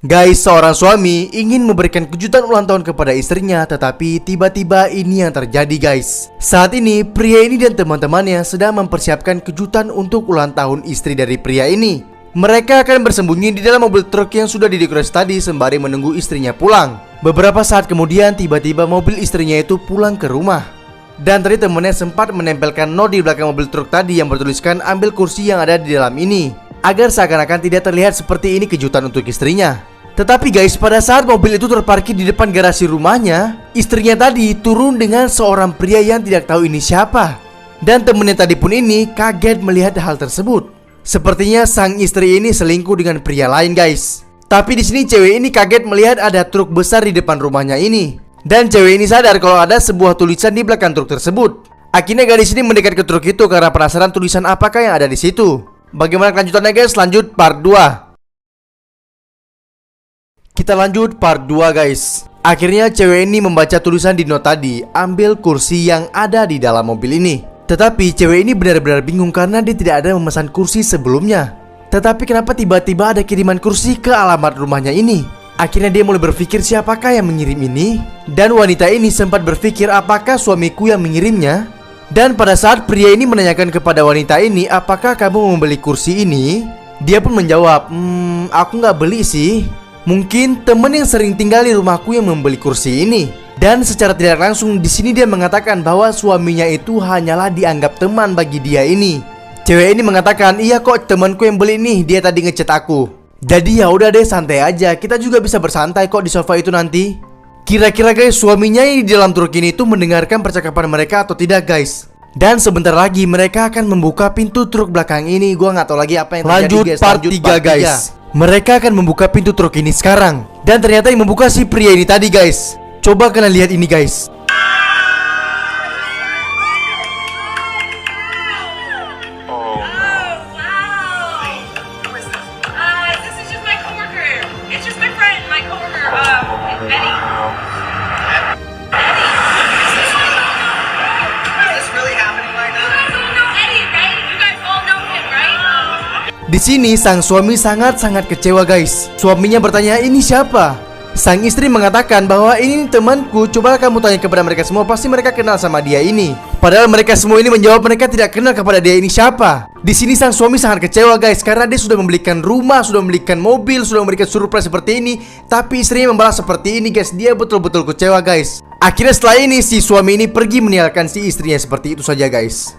Guys, seorang suami ingin memberikan kejutan ulang tahun kepada istrinya, tetapi tiba-tiba ini yang terjadi guys. Saat ini, pria ini dan teman-temannya sedang mempersiapkan kejutan untuk ulang tahun istri dari pria ini. Mereka akan bersembunyi di dalam mobil truk yang sudah didekorasi tadi sembari menunggu istrinya pulang. Beberapa saat kemudian, tiba-tiba mobil istrinya itu pulang ke rumah. Dan tadi temannya sempat menempelkan not di belakang mobil truk tadi yang bertuliskan ambil kursi yang ada di dalam ini, agar seakan-akan tidak terlihat seperti ini kejutan untuk istrinya. Tetapi guys, pada saat mobil itu terparkir di depan garasi rumahnya, istrinya tadi turun dengan seorang pria yang tidak tahu ini siapa. Dan temennya tadi pun ini kaget melihat hal tersebut. Sepertinya sang istri ini selingkuh dengan pria lain guys. Tapi di sini cewek ini kaget melihat ada truk besar di depan rumahnya ini. Dan cewek ini sadar kalau ada sebuah tulisan di belakang truk tersebut. Akhirnya gadis ini mendekat ke truk itu karena penasaran tulisan apakah yang ada di situ. Bagaimana kelanjutannya guys? Lanjut part 2. Kita lanjut part 2 guys. Akhirnya cewek ini membaca tulisan di not tadi, ambil kursi yang ada di dalam mobil ini. Tetapi cewek ini benar-benar bingung karena dia tidak ada memesan kursi sebelumnya. Tetapi kenapa tiba-tiba ada kiriman kursi ke alamat rumahnya ini? Akhirnya dia mulai berpikir siapakah yang mengirim ini. Dan wanita ini sempat berpikir apakah suamiku yang mengirimnya. Dan pada saat pria ini menanyakan kepada wanita ini apakah kamu membeli kursi ini, dia pun menjawab, aku nggak beli sih. Mungkin teman yang sering tinggal di rumahku yang membeli kursi ini. Dan secara tidak langsung di sini dia mengatakan bahwa suaminya itu hanyalah dianggap teman bagi dia ini. Cewek ini mengatakan, iya kok temanku yang beli nih, dia tadi ngechat aku. Jadi ya udah deh, santai aja, kita juga bisa bersantai kok di sofa itu nanti. Kira-kira guys, suaminya yang di dalam truk ini tuh mendengarkan percakapan mereka atau tidak guys? Dan sebentar lagi mereka akan membuka pintu truk belakang ini. Gua nggak tahu lagi apa yang terjadi guys. Part 3 guys. Mereka akan membuka pintu truk ini sekarang. Dan ternyata yang membuka si pria ini tadi guys. Coba kalian lihat ini guys. Di sini sang suami sangat-sangat kecewa guys. Suaminya bertanya, ini siapa? Sang istri mengatakan bahwa ini temanku. Coba kamu tanya kepada mereka semua, pasti mereka kenal sama dia ini. Padahal mereka semua ini menjawab mereka tidak kenal kepada dia ini siapa. Di sini sang suami sangat kecewa guys, karena dia sudah membelikan rumah, sudah membelikan mobil, sudah memberikan surprise seperti ini, tapi istrinya membalas seperti ini guys. Dia betul-betul kecewa guys. Akhirnya setelah ini si suami ini pergi meninggalkan si istrinya seperti itu saja guys.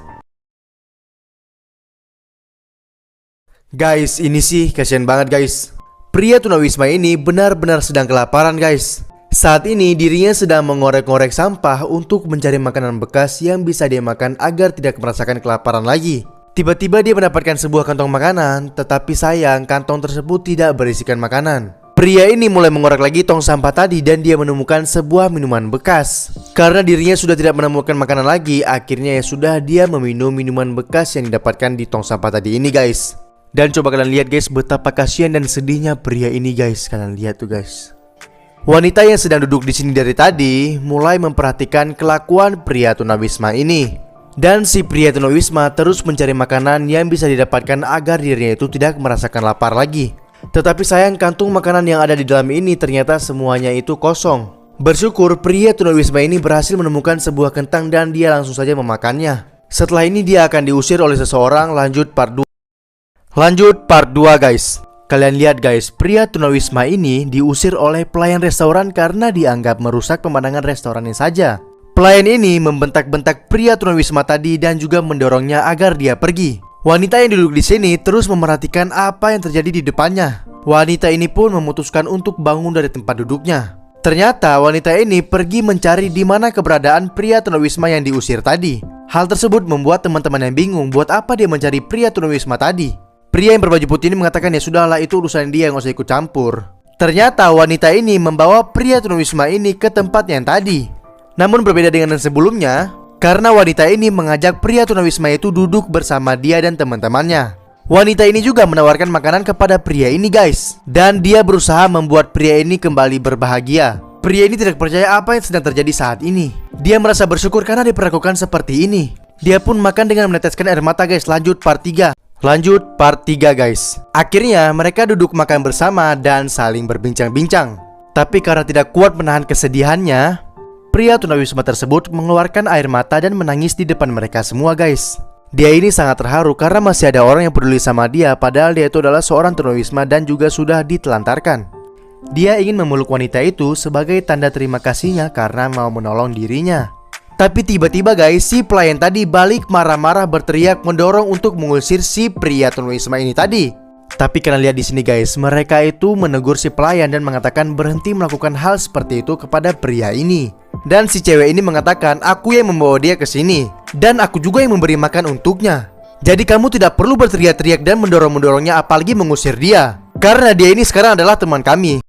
Guys, ini sih kasihan banget guys. Pria tunawisma ini benar-benar sedang kelaparan guys. Saat ini dirinya sedang mengorek-ngorek sampah untuk mencari makanan bekas yang bisa dia makan agar tidak merasakan kelaparan lagi. Tiba-tiba dia mendapatkan sebuah kantong makanan, tetapi sayang kantong tersebut tidak berisikan makanan. Pria ini mulai mengorek lagi tong sampah tadi dan dia menemukan sebuah minuman bekas. Karena dirinya sudah tidak menemukan makanan lagi, akhirnya ya sudah dia meminum minuman bekas yang didapatkan di tong sampah tadi ini guys. Dan coba kalian lihat guys, betapa kasihan dan sedihnya pria ini guys. Kalian lihat tuh guys. Wanita yang sedang duduk di sini dari tadi mulai memperhatikan kelakuan pria tunawisma ini. Dan si pria tunawisma terus mencari makanan yang bisa didapatkan agar dirinya itu tidak merasakan lapar lagi. Tetapi sayang kantung makanan yang ada di dalam ini ternyata semuanya itu kosong. Bersyukur pria tunawisma ini berhasil menemukan sebuah kentang dan dia langsung saja memakannya. Setelah ini dia akan diusir oleh seseorang. Lanjut part 2 guys. Kalian lihat guys, pria tunawisma ini diusir oleh pelayan restoran karena dianggap merusak pemandangan restorannya saja. Pelayan ini membentak-bentak pria tunawisma tadi dan juga mendorongnya agar dia pergi. Wanita yang duduk di sini terus memerhatikan apa yang terjadi di depannya. Wanita ini pun memutuskan untuk bangun dari tempat duduknya. Ternyata wanita ini pergi mencari di mana keberadaan pria tunawisma yang diusir tadi. Hal tersebut membuat teman-teman yang bingung buat apa dia mencari pria tunawisma tadi. Pria yang berbaju putih ini mengatakan ya sudahlah, itu urusan dia, nggak usah ikut campur. Ternyata wanita ini membawa pria tunawisma ini ke tempat yang tadi. Namun berbeda dengan yang sebelumnya, karena wanita ini mengajak pria tunawisma itu duduk bersama dia dan teman-temannya. Wanita ini juga menawarkan makanan kepada pria ini guys. Dan dia berusaha membuat pria ini kembali berbahagia. Pria ini tidak percaya apa yang sedang terjadi saat ini. Dia merasa bersyukur karena diperlakukan seperti ini. Dia pun makan dengan meneteskan air mata guys. Lanjut part 3. Lanjut part 3 guys. Akhirnya mereka duduk makan bersama dan saling berbincang-bincang. Tapi karena tidak kuat menahan kesedihannya, pria tunawisma tersebut mengeluarkan air mata dan menangis di depan mereka semua guys. Dia ini sangat terharu karena masih ada orang yang peduli sama dia, padahal dia itu adalah seorang tunawisma dan juga sudah ditelantarkan. Dia ingin memeluk wanita itu sebagai tanda terima kasihnya karena mau menolong dirinya. Tapi tiba-tiba guys, si pelayan tadi balik marah-marah berteriak mendorong untuk mengusir si pria tunawisma ini tadi. Tapi kalian lihat di sini guys, mereka itu menegur si pelayan dan mengatakan berhenti melakukan hal seperti itu kepada pria ini. Dan si cewek ini mengatakan, aku yang membawa dia ke sini dan aku juga yang memberi makan untuknya. Jadi kamu tidak perlu berteriak-teriak dan mendorong-mendorongnya, apalagi mengusir dia. Karena dia ini sekarang adalah teman kami.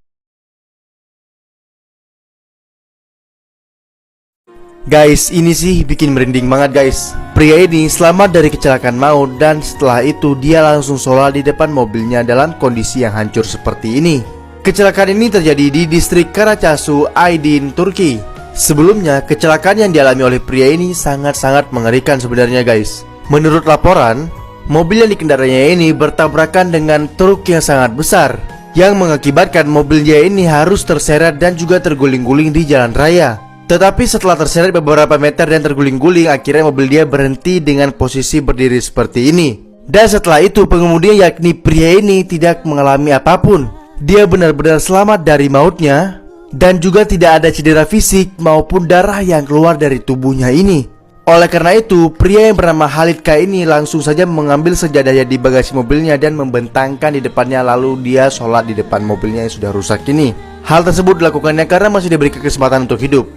Guys, ini sih bikin merinding banget guys. Pria ini selamat dari kecelakaan maut dan setelah itu dia langsung sholat di depan mobilnya dalam kondisi yang hancur seperti ini. Kecelakaan ini terjadi di distrik Karacasu, Aydin, Turki. Sebelumnya, kecelakaan yang dialami oleh pria ini sangat-sangat mengerikan sebenarnya guys. Menurut laporan, mobil yang dikendarainya ini bertabrakan dengan truk yang sangat besar, yang mengakibatkan mobilnya ini harus terseret dan juga terguling-guling di jalan raya. Tetapi setelah terseret beberapa meter dan terguling-guling, akhirnya mobil dia berhenti dengan posisi berdiri seperti ini. Dan setelah itu pengemudi yakni pria ini tidak mengalami apapun. Dia benar-benar selamat dari mautnya dan juga tidak ada cedera fisik maupun darah yang keluar dari tubuhnya ini. Oleh karena itu, pria yang bernama Khalid K ini langsung saja mengambil sejadahnya di bagasi mobilnya dan membentangkan di depannya, lalu dia sholat di depan mobilnya yang sudah rusak ini. Hal tersebut dilakukannya karena masih diberi kesempatan untuk hidup.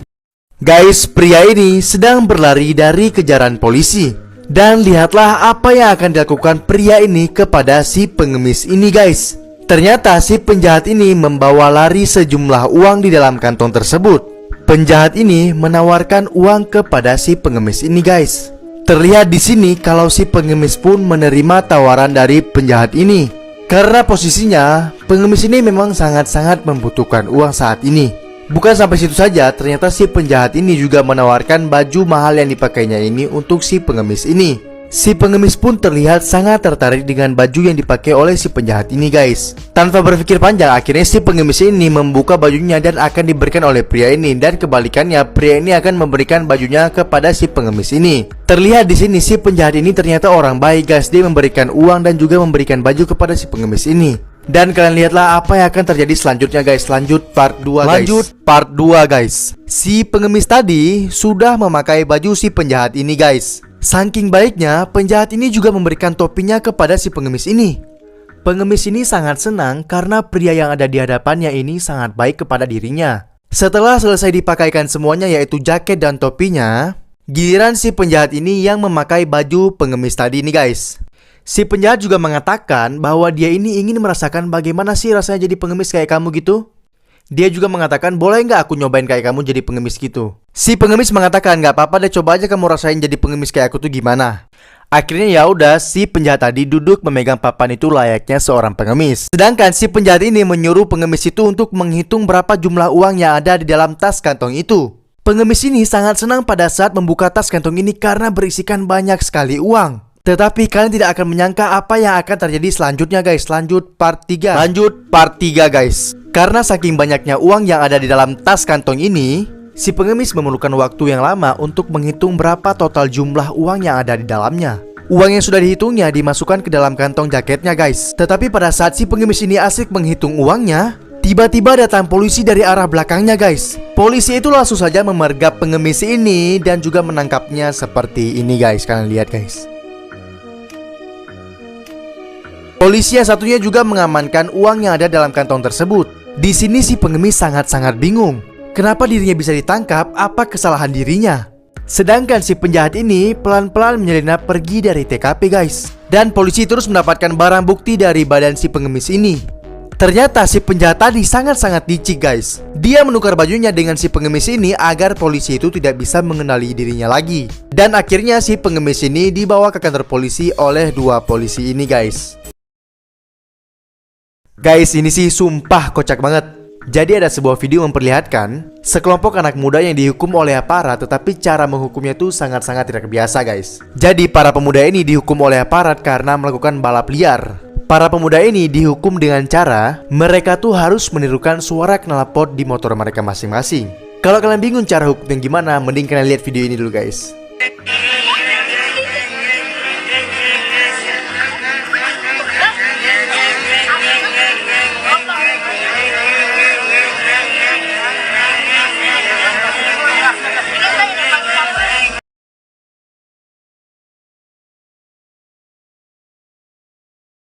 Guys, pria ini sedang berlari dari kejaran polisi. Dan lihatlah apa yang akan dilakukan pria ini kepada si pengemis ini guys. Ternyata si penjahat ini membawa lari sejumlah uang di dalam kantong tersebut. Penjahat ini menawarkan uang kepada si pengemis ini guys. Terlihat di sini kalau si pengemis pun menerima tawaran dari penjahat ini. Karena posisinya pengemis ini memang sangat-sangat membutuhkan uang saat ini. Bukan sampai situ saja, ternyata si penjahat ini juga menawarkan baju mahal yang dipakainya ini untuk si pengemis ini. Si pengemis pun terlihat sangat tertarik dengan baju yang dipakai oleh si penjahat ini guys. Tanpa berpikir panjang, akhirnya si pengemis ini membuka bajunya dan akan diberikan oleh pria ini. Dan kebalikannya, pria ini akan memberikan bajunya kepada si pengemis ini. Terlihat di sini si penjahat ini ternyata orang baik guys. Dia memberikan uang dan juga memberikan baju kepada si pengemis ini. Dan kalian lihatlah apa yang akan terjadi selanjutnya guys. Lanjut part 2 guys. Lanjut part 2 guys. Si pengemis tadi sudah memakai baju si penjahat ini guys. Saking baiknya, penjahat ini juga memberikan topinya kepada si pengemis ini. Pengemis ini sangat senang karena pria yang ada di hadapannya ini sangat baik kepada dirinya. Setelah selesai dipakaikan semuanya, yaitu jaket dan topinya, giliran si penjahat ini yang memakai baju pengemis tadi ini guys. Si penjahat juga mengatakan bahwa dia ini ingin merasakan bagaimana sih rasanya jadi pengemis kayak kamu gitu. Dia juga mengatakan, boleh nggak aku nyobain kayak kamu jadi pengemis gitu. Si pengemis mengatakan, nggak apa-apa deh, coba aja kamu rasain jadi pengemis kayak aku tuh gimana. Akhirnya ya udah, si penjahat tadi duduk memegang papan itu layaknya seorang pengemis. Sedangkan si penjahat ini menyuruh pengemis itu untuk menghitung berapa jumlah uang yang ada di dalam tas kantong itu. Pengemis ini sangat senang pada saat membuka tas kantong ini karena berisikan banyak sekali uang. Tetapi kalian tidak akan menyangka apa yang akan terjadi selanjutnya guys. Lanjut part 3. Lanjut part 3 guys. Karena saking banyaknya uang yang ada di dalam tas kantong ini, si pengemis memerlukan waktu yang lama untuk menghitung berapa total jumlah uang yang ada di dalamnya. Uang yang sudah dihitungnya dimasukkan ke dalam kantong jaketnya guys. Tetapi pada saat si pengemis ini asik menghitung uangnya, tiba-tiba datang polisi dari arah belakangnya guys. Polisi itu langsung saja memergap pengemis ini dan juga menangkapnya seperti ini guys. Kalian lihat guys. Polisi yang satunya juga mengamankan uang yang ada dalam kantong tersebut. Di sini si pengemis sangat-sangat bingung. Kenapa dirinya bisa ditangkap? Apa kesalahan dirinya? Sedangkan si penjahat ini pelan-pelan menyelinap pergi dari TKP guys. Dan polisi terus mendapatkan barang bukti dari badan si pengemis ini. Ternyata si penjahat tadi sangat-sangat licik guys. Dia menukar bajunya dengan si pengemis ini agar polisi itu tidak bisa mengenali dirinya lagi. Dan akhirnya si pengemis ini dibawa ke kantor polisi oleh dua polisi ini guys. Guys, ini sih sumpah kocak banget. Jadi ada sebuah video memperlihatkan sekelompok anak muda yang dihukum oleh aparat, tetapi cara menghukumnya tuh sangat-sangat tidak biasa guys. Jadi para pemuda ini dihukum oleh aparat karena melakukan balap liar. Para pemuda ini dihukum dengan cara mereka tuh harus menirukan suara knalpot di motor mereka masing-masing. Kalau kalian bingung cara hukumnya gimana, mending kalian lihat video ini dulu guys.